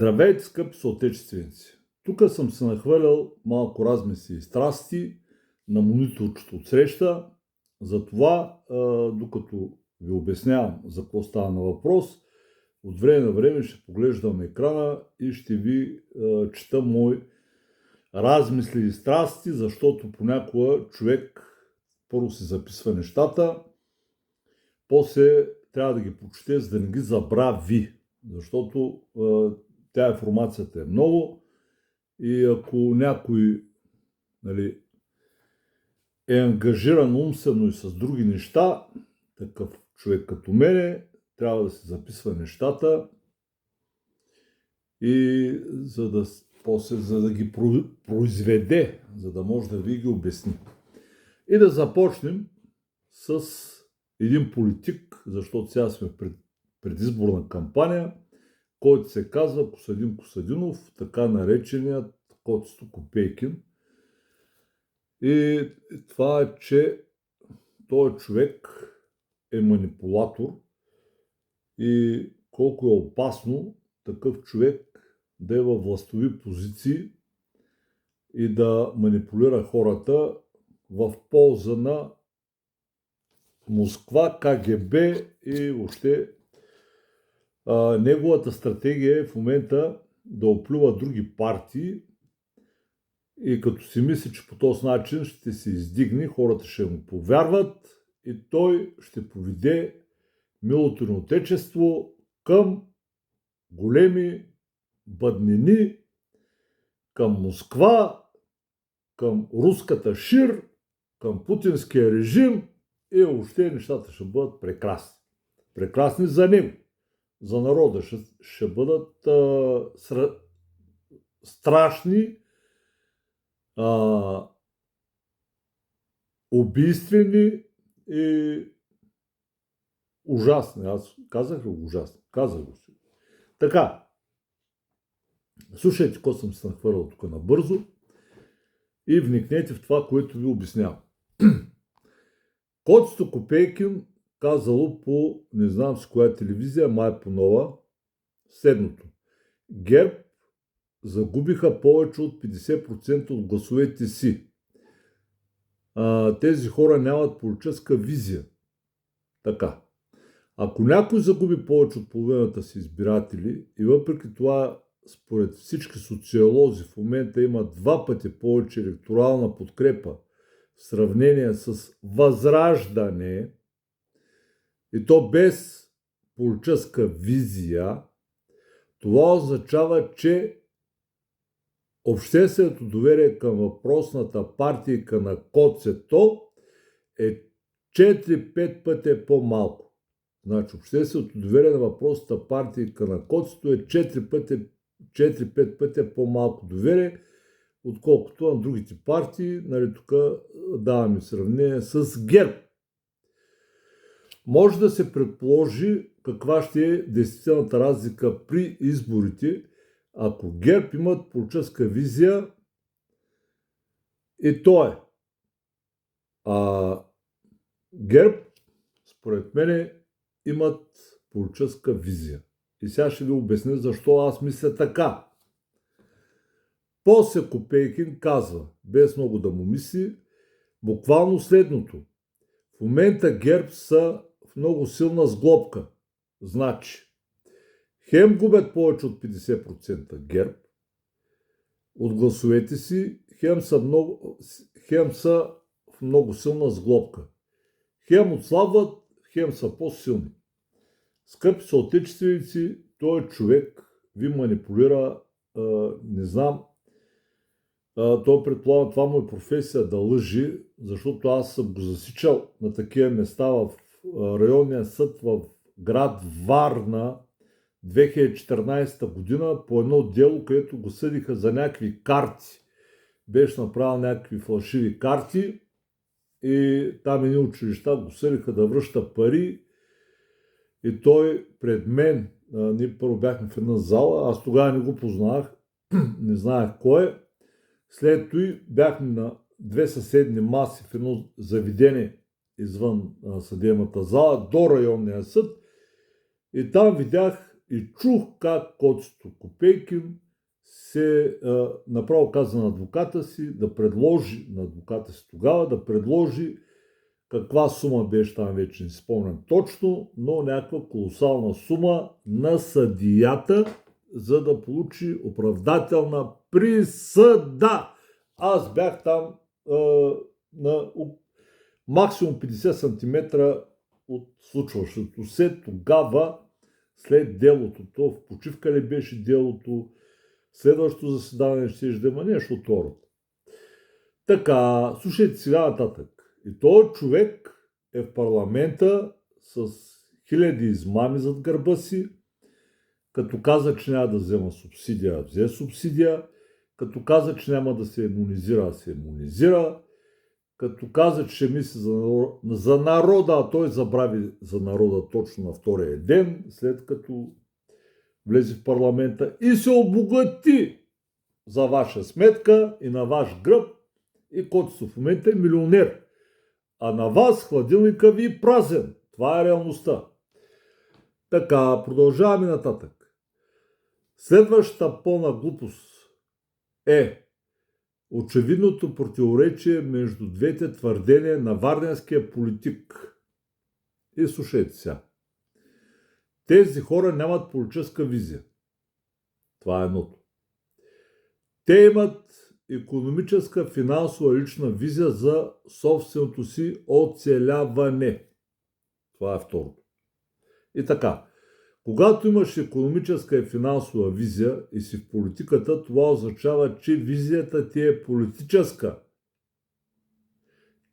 Здравейте, скъпи съотечественици! Тук съм се нахвърлял малко размисли и страсти на мониторчето от среща. Затова, докато ви обяснявам за какво става на въпрос, от време на време ще поглеждам екрана и ще ви чета мои размисли и страсти, защото понякога човек първо си записва нещата, после трябва да ги прочете, за да не ги забрави, защото тя информацията е много и ако някой е ангажиран умствено и с други неща, такъв човек като мене, трябва да се записва нещата и за да ги произведе, за да може да ви ги обясни. И да започнем с един политик, защото сега сме в предизборна кампания, който се казва Костадин Костадинов, така нареченият Коцето Копейкин. И това е, че този човек е манипулатор и колко е опасно такъв човек да е във властови позиции и да манипулира хората в полза на Москва, КГБ и въобще неговата стратегия е в момента да оплюва други партии и като си мисли, че по този начин ще се издигне, хората ще му повярват и той ще поведе милото ни отечество към големи бъднини, към Москва, към руската шир, към путинския режим и въобще нещата ще бъдат прекрасни. Прекрасни за него. За народа ще бъдат страшни, убийствени и ужасни. Аз казах ли ужасни? Казах го си. Така, слушайте какво съм се нахвърлял тук набързо и вникнете в това, което ви обяснявам. Коцето Копейкин казало по, не знам с коя телевизия, май по Нова, следното. ГЕРБ загубиха повече от 50% от гласовете си. Тези хора нямат политическа визия. Така. Ако някой загуби повече от половината си избиратели и въпреки това, според всички социолози, в момента има 2 пъти повече електорална подкрепа в сравнение с Възраждане, и то без политическа визия, това означава, че общественото доверие към въпросната партийка на Коцето е 4-5 пъти по-малко. Значи общественото доверие на въпросната партийка на Коцето е 4-5 пъти по-малко доверие, отколкото на другите партии. Тук даваме сравнение с ГЕРБ. Може да се предположи каква ще е действителната разлика при изборите, ако ГЕРБ имат политическа визия, и то е. ГЕРБ, според мен, имат политическа визия. И сега ще ви обясня защо аз мисля така. После Копейкин казва, без много да му мисли, буквално следното. В момента ГЕРБ са в много силна сглобка. Значи, хем губят повече от 50% ГЕРБ от гласовете си, хем са в много силна сглобка. Хем отслабват, хем са по-силни. Скъпи съотечественици, този човек ви манипулира, не знам, той предполага, това му е професия да лъжи, защото аз съм го засичал на такива места в районния съд в град Варна 2014 година по едно дело, където го съдиха за някакви карти. Беше направил някакви фалшиви карти и там едни училища го съдиха да връща пари и той пред мен, ние първо бяхме в една зала, аз тогава не го познах, не знаех кой е. След това бяхме на 2 съседни маси в едно заведение извън съдебната зала до районния съд и там видях и чух как Коцето Копейкин се направо каза на адвоката си да предложи, на адвоката си тогава, да предложи каква сума беше там, вече не си спомням точно, но някаква колосална сума на съдията, за да получи оправдателна присъда. Аз бях там на максимум 50 см от случващото се тогава, след делото. То в почивка ли беше делото, следващото заседание ще има нещо от това. Така, слушайте сега нататък. И този човек е в парламента с хиляди измами зад гърба си, като каза, че няма да взема субсидия, взе субсидия, като каза, че няма да се имунизира, се имунизира, като каза, че ще мисли за народа, а той забрави за народа точно на втория ден, след като влезе в парламента и се обогати за ваша сметка и на ваш гръб, и Коцето в момента е милионер. А на вас хладилника ви е празен. Това е реалността. Така, продължаваме нататък. Следващата пълна глупост е очевидното противоречие между двете твърдения на варденския политик. И слушайте сега. Тези хора нямат политическа визия. Това е едното. Те имат икономическа, финансова, лична визия за собственото си оцеляване. Това е второто. И така, когато имаш икономическа и финансова визия и си в политиката, това означава, че визията ти е политическа.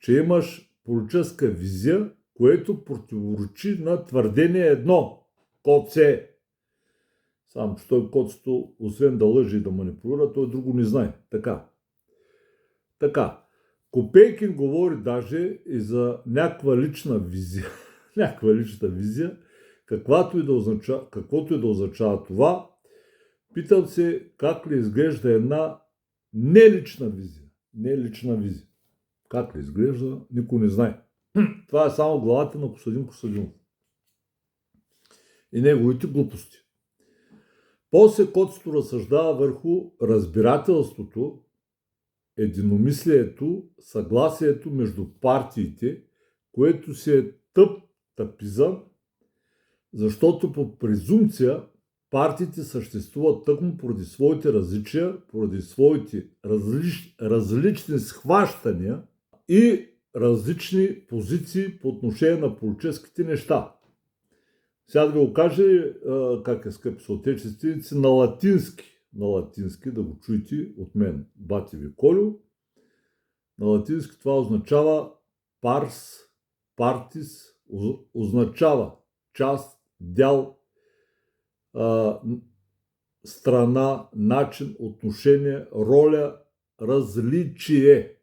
Че имаш политическа визия, което противоречи на твърдение едно. Коце. Само, че той Коцето, освен да лъже и да манипулира, той друго не знае. Така. Копейкин говори даже и за някаква лична визия. Някаква лична визия, каквото и да означава това. Питам се как ли изглежда една нелична визия. Нелична визия. Как ли изглежда, никой не знае. Това е само главата на Костадин Костадинов. И неговите глупости. После Коцето разсъждава върху разбирателството, единомислието, съгласието между партиите, което си е тъпизъм, защото по презумпция партиите съществуват тъкмо поради своите различия, поради своите различни схващания и различни позиции по отношение на политическите неща. Сега да ви го кажа, как е, скъпи съотечественици, на латински, да го чуете от мен, бати ви Колю. На латински това означава парс, партис, означава част, дял, страна, начин, отношение, роля, различие.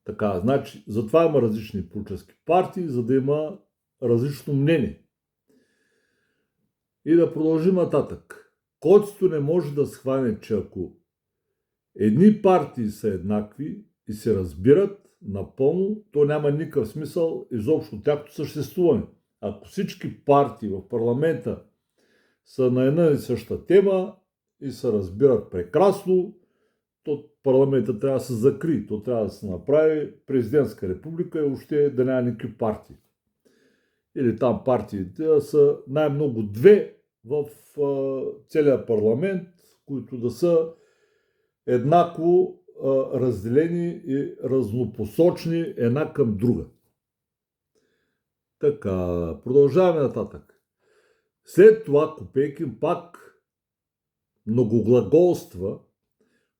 Така, значи, затова има различни политически партии, за да има различно мнение. И да продължим нататък. Коцето не може да схване, че ако едни партии са еднакви и се разбират напълно, то няма никакъв смисъл изобщо тяхното съществуване. Ако всички партии в парламента са на една и съща тема и се разбират прекрасно, то парламента трябва да се закри. То трябва да се направи президентска република и въобще да няма никакви партии. Или там партиите са най-много две в целия парламент, които да са еднакво разделени и разнопосочни една към друга. Така, продължаваме нататък. След това Копейкин пак многоглаголства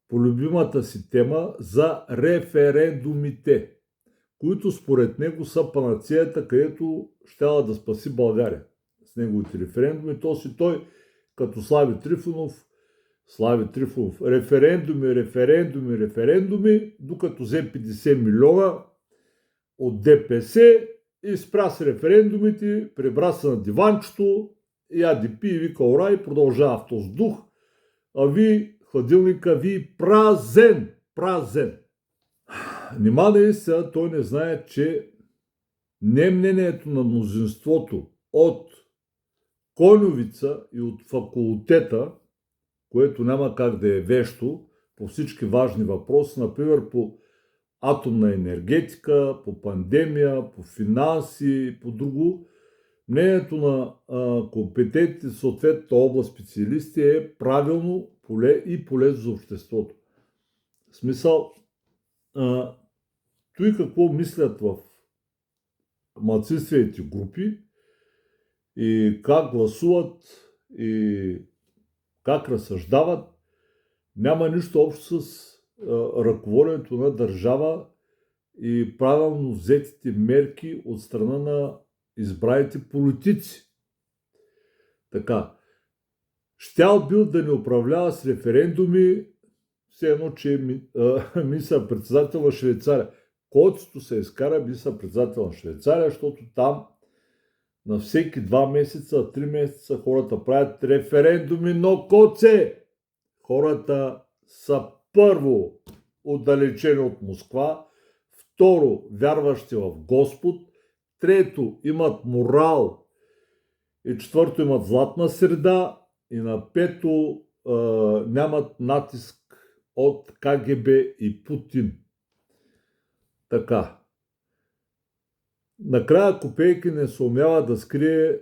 по любимата си тема за референдумите, които според него са панацеята, където щяла да спаси България с неговите референдуми. Той, като Слави Трифонов, референдуми, докато взе 50 милиона от ДПС и спря с референдумите, прибра се на диванчето, яди пи и вика ура и продължава в този дух. А ви, хладилника ви, празен. Нима да сега той не знае, че не мнението на мнозинството от Коньовица и от факултета, което няма как да е вещо по всички важни въпроси, например по атомна енергетика, по пандемия, по финанси и по друго, мнението на компетентните в съответната област специалисти е правилно поле и полезно за обществото. В смисъл, той какво мислят в малцинствените групи и как гласуват и как разсъждават, няма нищо общо с ръководенето на държава и правилно взетите мерки от страна на избраните политици. Така, щял бил да не управлява с референдуми, все едно, че е министър-председател на Швейцария. Който се изкара министър-председател на Швейцария, защото там на всеки 2 месеца, 3 месеца хората правят референдуми, но коце! Хората са първо отдалечени от Москва, второ вярващи в Господ, трето имат морал и четвърто имат златна среда и на пето нямат натиск от КГБ и Путин. Така. Накрая Копейки не съумява да скрие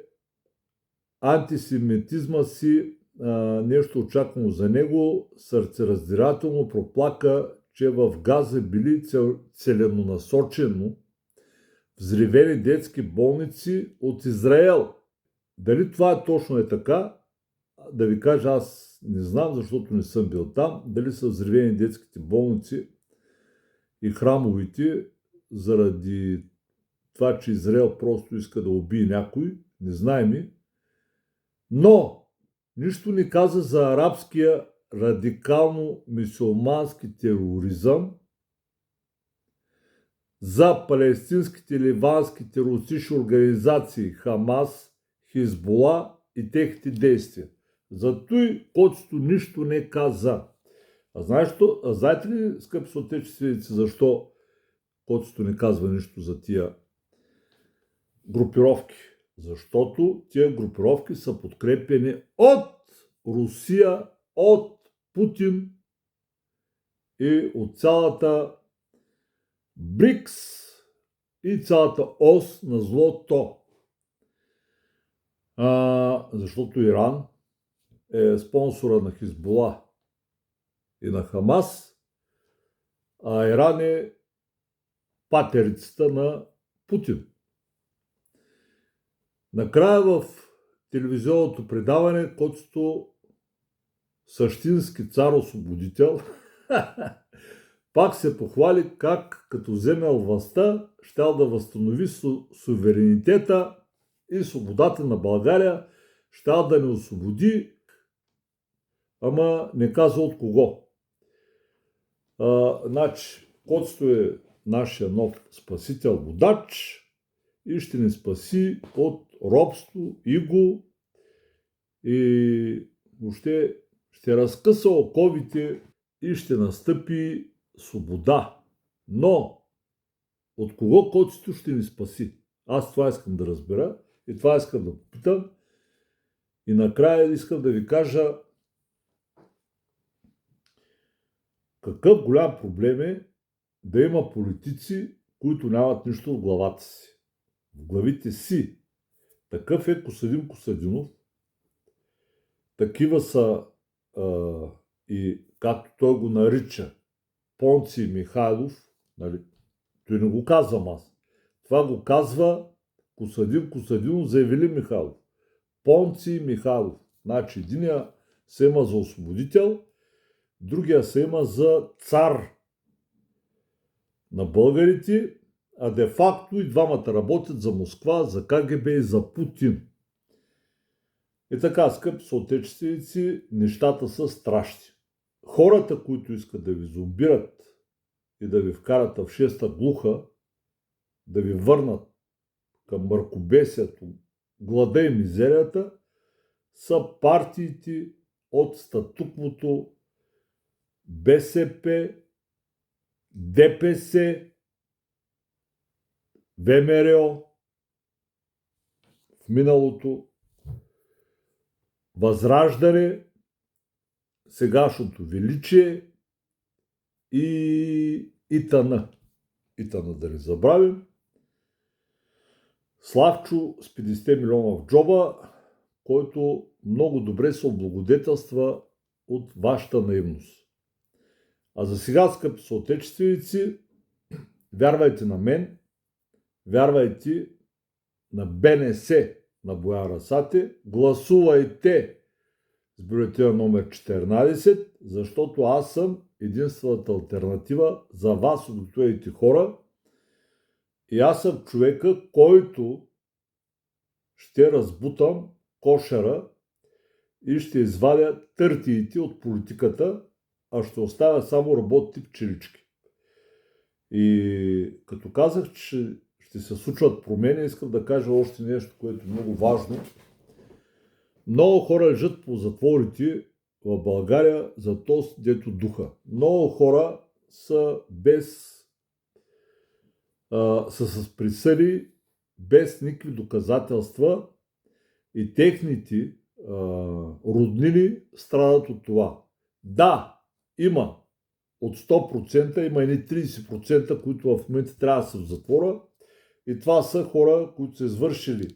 антисемитизма си, нещо очаквано за него, сърцераздирателно проплака, че в Газа били целенасочено взривени детски болници от Израел. Дали това точно е така, да ви кажа, аз не знам, защото не съм бил там, дали са взривени детските болници и храмовите заради това, че Израел просто иска да убие някой, не знаем. Но нищо не каза за арабския радикално-мюсюлмански тероризъм, за палестинските ливански терористични организации Хамас, Хизбола и техните действия. За той Котсто нищо не каза. Знаете ли, скъпи съотечественици, защо Котсто не казва нищо за тия групировки? Защото тия групировки са подкрепени от Русия, от Путин и от цялата БРИКС и цялата ос на злото. Защото Иран е спонсора на Хизбола и на Хамас, а Иран е патерицата на Путин. Накрая в телевизионното предаване, който същински цар-освободител, пак се похвали как като вземел властта, щял да възстанови суверенитета и свободата на България, щял да не освободи, ама не казва от кого. Значи, Котсто е нашия нов спасител, водач и ще ни спаси от робство, иго и въобще ще разкъса оковите и ще настъпи свобода. Но от кого Котсто ще ни спаси? Аз това искам да разбера и това искам да попитам. И накрая искам да ви кажа какъв голям проблем е да има политици, които нямат нищо в главата си. В главите си. Такъв е Костадин Костадинов. Такива са и както той го нарича Понци Михайлов, нали? Той не го казвам аз. Това го казва Костадин Костадинов за Евелин Михайлов. Понци Михайлов. Значи единия се има за освободител, другия се има за цар на българите, а де-факто и двамата работят за Москва, за КГБ и за Путин. И така, скъпи съотечественици, нещата са страшни. Хората, които искат да ви зомбират и да ви вкарат в шеста глуха, да ви върнат към мракобесието, глада и мизерията, са партиите от статуквото БСП, ДПС, ВМРО в миналото Възраждане, сегашното величие и тъна. И тъна да не забравим. Славчо с 50 милиона в джоба, който много добре се облагодетелства от вашата наивност. А за сега, скъпи съотечественици, вярвайте на мен, вярвайте на БНС на Боян Расате, гласувайте с бюлетина номер 14, защото аз съм единствената алтернатива за вас, обикновените хора. И аз съм човека, който ще разбутам кошера и ще извадя търтиите от политиката, а ще оставя само работните пчелички. И като казах, че ще се случват промени, искам да кажа още нещо, което е много важно. Много хора лежат по затворите в България за този, дето духа. Много хора са с присъди, без никакви доказателства и техните роднини страдат от това. Да, има от 100%, има едни 30%, които в момента трябва да са в затвора. И това са хора, които са извършили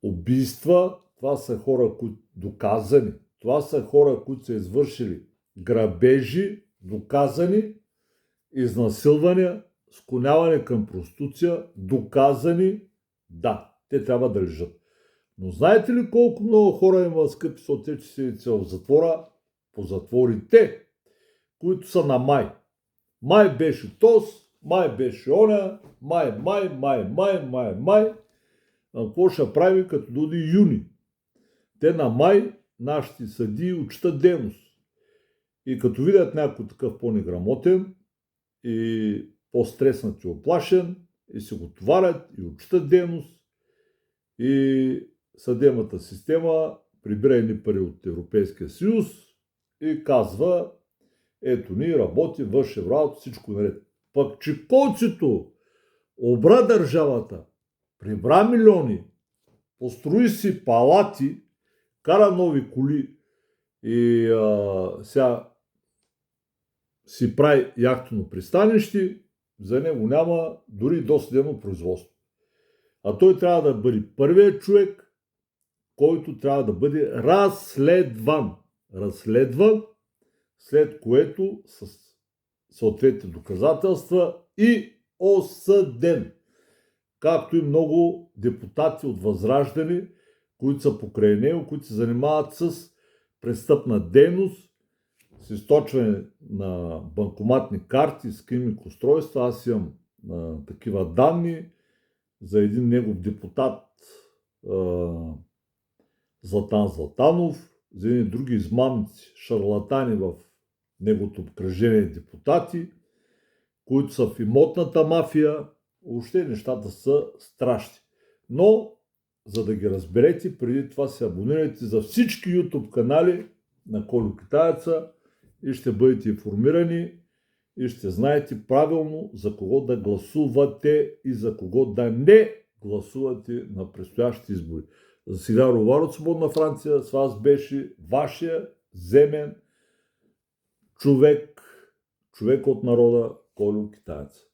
убийства, това са хора, които доказани, това са хора, които са извършили грабежи, доказани, изнасилвания, склоняване към проституция, доказани, да, те трябва да лежат. Но знаете ли колко много хора има, скъпи съотечественици, в затвора, по затворите, които са на май? Май беше тос, май беше оня, май. А какво ще прави като дойде юни? Те на май нашите съдии учитат дейност. И като видят някой такъв по-неграмотен и по-стреснат и оплашен, и се го товарят и учитат дейност, и съдебната система прибира едни пари от Европейския съюз и казва: ето ние работим, вършим работа, всичко наред. Пък че колцето обра държавата, прибра милиони, построи си палати, кара нови коли и сега си прави яхтено пристанище, за него няма дори досъдебно производство. А той трябва да бъде първият човек, който трябва да бъде разследван. След което с съответните доказателства и осъден. Както и много депутати от Възраждане, които са покрай него, които се занимават с престъпна дейност, с източване на банкоматни карти, с скриминг устройства. Аз имам такива данни за един негов депутат, Златан Златанов, за едни други измамници, шарлатани в неговото обкръжение депутати, които са в имотната мафия. Въобще нещата са страшни. Но, за да ги разберете, преди това се абонирайте за всички YouTube канали на Колю Китаеца и ще бъдете информирани и ще знаете правилно за кого да гласувате и за кого да не гласувате на предстоящите избори. За сега Ровар от Свободна Франция, с вас беше вашия земен човек от народа Колю Китаец.